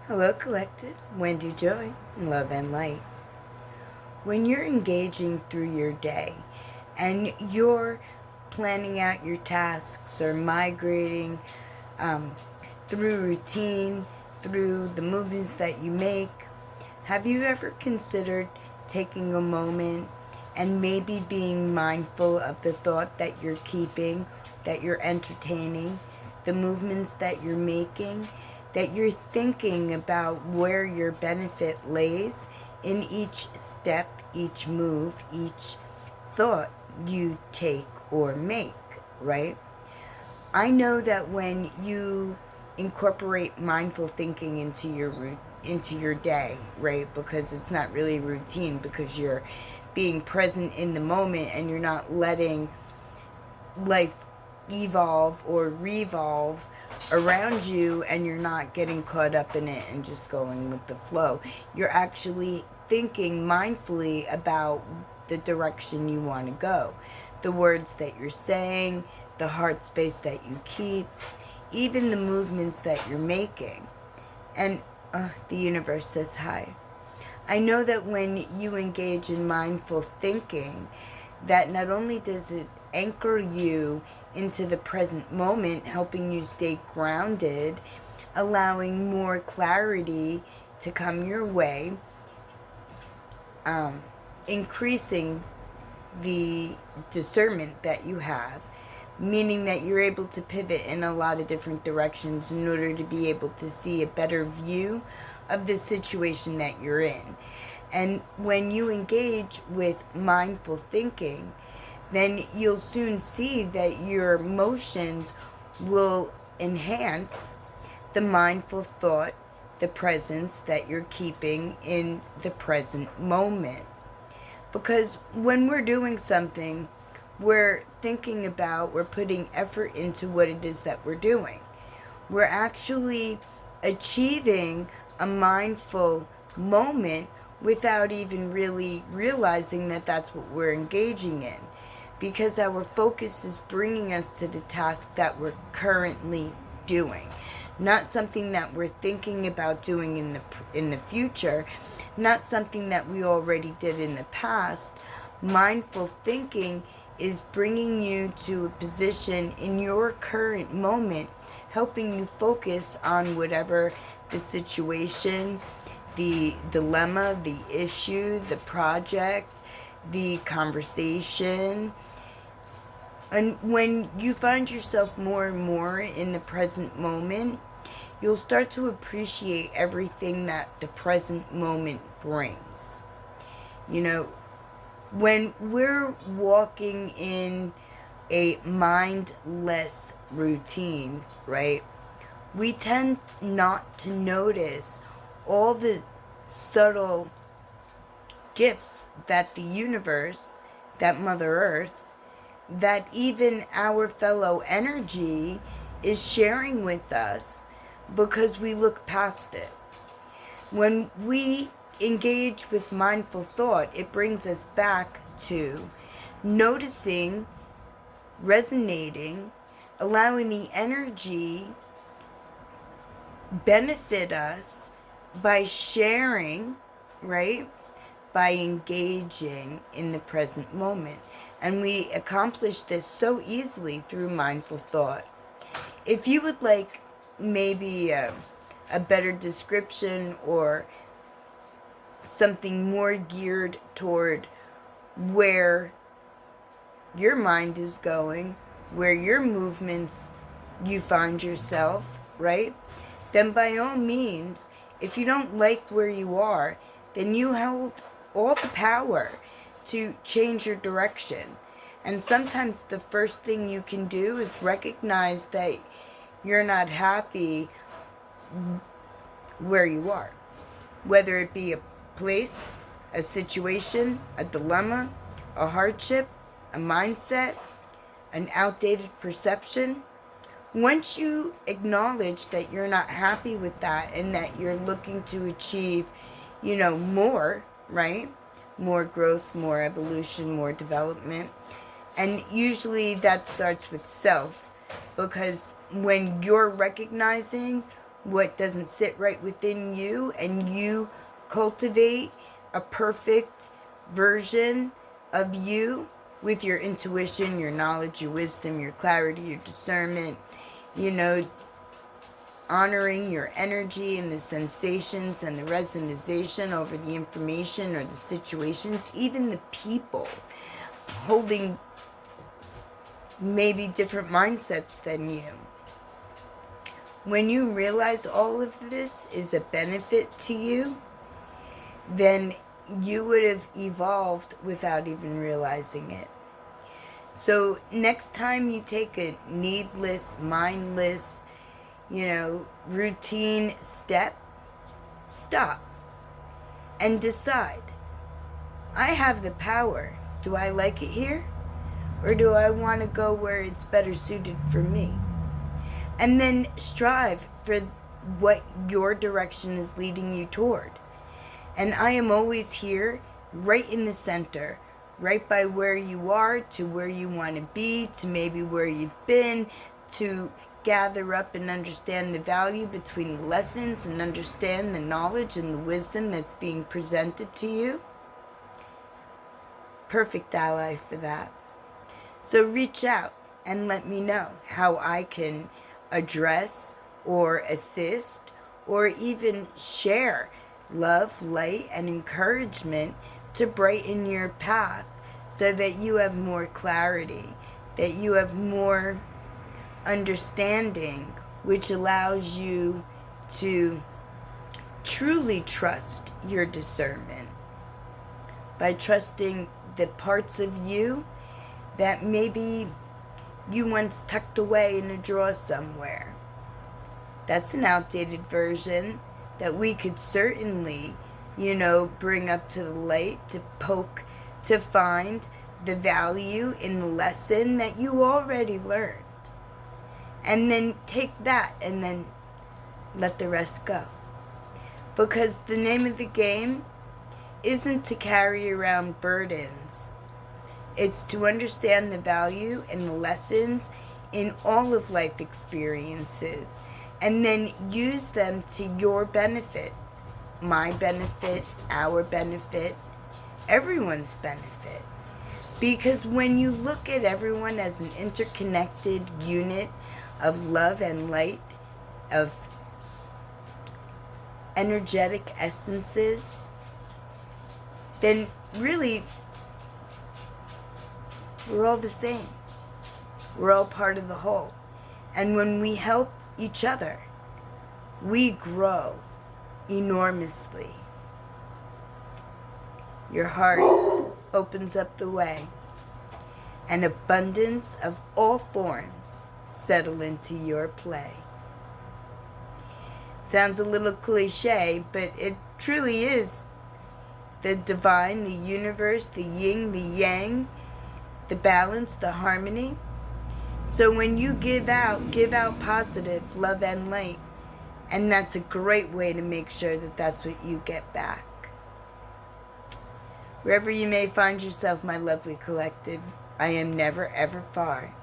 Hello, Collective. Wendy Joy, Love and Light. When you're engaging through your day and you're planning out your tasks or migrating um, through routine, through the movements that you make, have you ever considered taking a moment and maybe being mindful of the thought that you're keeping, that you're entertaining, the movements that you're making, that you're thinking about where your benefit lays in each step, each move, each thought you take or make, right? I know that when you incorporate mindful thinking into your day, right? Because it's not really routine, because you're being present in the moment and you're not letting life evolve or revolve around you, and you're not getting caught up in it and just going with the flow. You're actually thinking mindfully about the direction you want to go, the words that you're saying, the heart space that you keep, even the movements that you're making. And the universe says hi. I know that when you engage in mindful thinking, that not only does it anchor you into the present moment, helping you stay grounded, allowing more clarity to come your way, increasing the discernment that you have, meaning that you're able to pivot in a lot of different directions in order to be able to see a better view of the situation that you're in. And when you engage with mindful thinking, then you'll soon see that your emotions will enhance the mindful thought, the presence that you're keeping in the present moment. Because when we're doing something, we're thinking about, we're putting effort into what it is that we're doing. We're actually achieving a mindful moment without even really realizing that that's what we're engaging in, because our focus is bringing us to the task that we're currently doing, not something that we're thinking about doing in the future, not something that we already did in the past. Mindful thinking is bringing you to a position in your current moment, helping you focus on whatever the situation, the dilemma, the issue, the project, the conversation. And when you find yourself more and more in the present moment, you'll start to appreciate everything that the present moment brings. You know, when we're walking in a mindless routine, right, we tend not to notice all the subtle gifts that the universe, that Mother Earth, that even our fellow energy is sharing with us, because we look past it. When we engage with mindful thought, it brings us back to noticing, resonating, allowing the energy benefit us by sharing, right? By engaging in the present moment. And we accomplish this so easily through mindful thought. If you would like maybe a better description or something more geared toward where your mind is going, where your movements you find yourself, right? Then by all means, if you don't like where you are, then you hold all the power to change your direction. And sometimes the first thing you can do is recognize that you're not happy where you are. Whether it be a place, a situation, a dilemma, a hardship, a mindset, an outdated perception. Once you acknowledge that you're not happy with that and that you're looking to achieve, more, right? More growth, more evolution, more development. And usually that starts with self, because when you're recognizing what doesn't sit right within you, and you cultivate a perfect version of you with your intuition, your knowledge, your wisdom, your clarity, your discernment, honoring your energy and the sensations and the resonation over the information or the situations, even the people holding maybe different mindsets than you. When you realize all of this is a benefit to you, then you would have evolved without even realizing it. So next time you take a needless, mindless, routine step, stop and decide. I have the power. Do I like it here? Or do I want to go where it's better suited for me? And then strive for what your direction is leading you toward. And I am always here, right in the center, right by where you are, to where you want to be, to maybe where you've been, to gather up and understand the value between the lessons and understand the knowledge and the wisdom that's being presented to you. Perfect ally for that. So reach out and let me know how I can address or assist or even share love, light, and encouragement to brighten your path so that you have more clarity, that you have more understanding, which allows you to truly trust your discernment by trusting the parts of you that maybe you once tucked away in a drawer somewhere. That's an outdated version that we could certainly, bring up to the light, to poke, to find the value in the lesson that you already learned. And then take that and then let the rest go. Because the name of the game isn't to carry around burdens. It's to understand the value and the lessons in all of life experiences and then use them to your benefit, my benefit, our benefit, everyone's benefit. Because when you look at everyone as an interconnected unit of love and light, of energetic essences, then really we're all the same. We're all part of the whole. And when we help each other, we grow enormously. Your heart opens up the way, and abundance of all forms settle into your play. Sounds a little cliche, but it truly is. The divine, the universe, the yin, the yang, the balance, the harmony. So when you give out positive love and light. And that's a great way to make sure that that's what you get back. Wherever you may find yourself, my lovely collective, I am never ever far.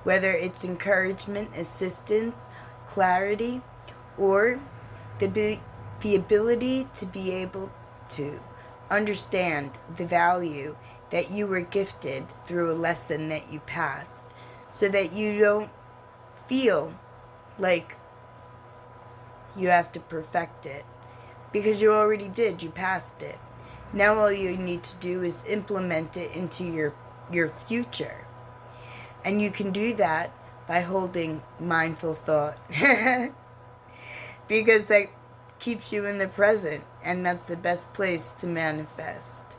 Whether it's encouragement, assistance, clarity, or the ability to be able to understand the value that you were gifted through a lesson that you passed, so that you don't feel like you have to perfect it, because you already did. You passed it. Now all you need to do is implement it into your future. And you can do that by holding mindful thought. Because that keeps you in the present, and that's the best place to manifest.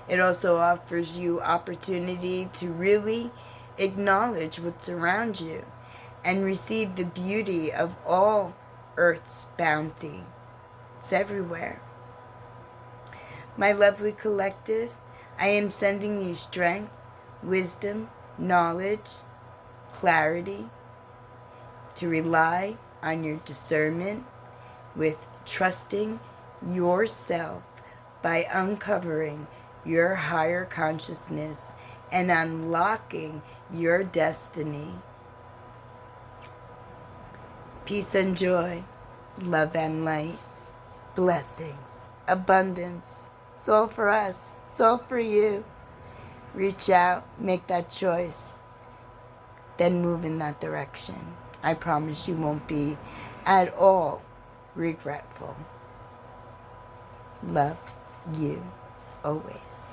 It also offers you opportunity to really acknowledge what's around you and receive the beauty of all Earth's bounty. It's everywhere. My lovely collective, I am sending you strength, wisdom, knowledge, clarity to rely on your discernment with trusting yourself by uncovering your higher consciousness and unlocking your destiny. Peace and joy. love and light, blessings, abundance. It's all for us. It's all for you. Reach out, make that choice, then move in that direction. I promise you won't be at all regretful. Love you always.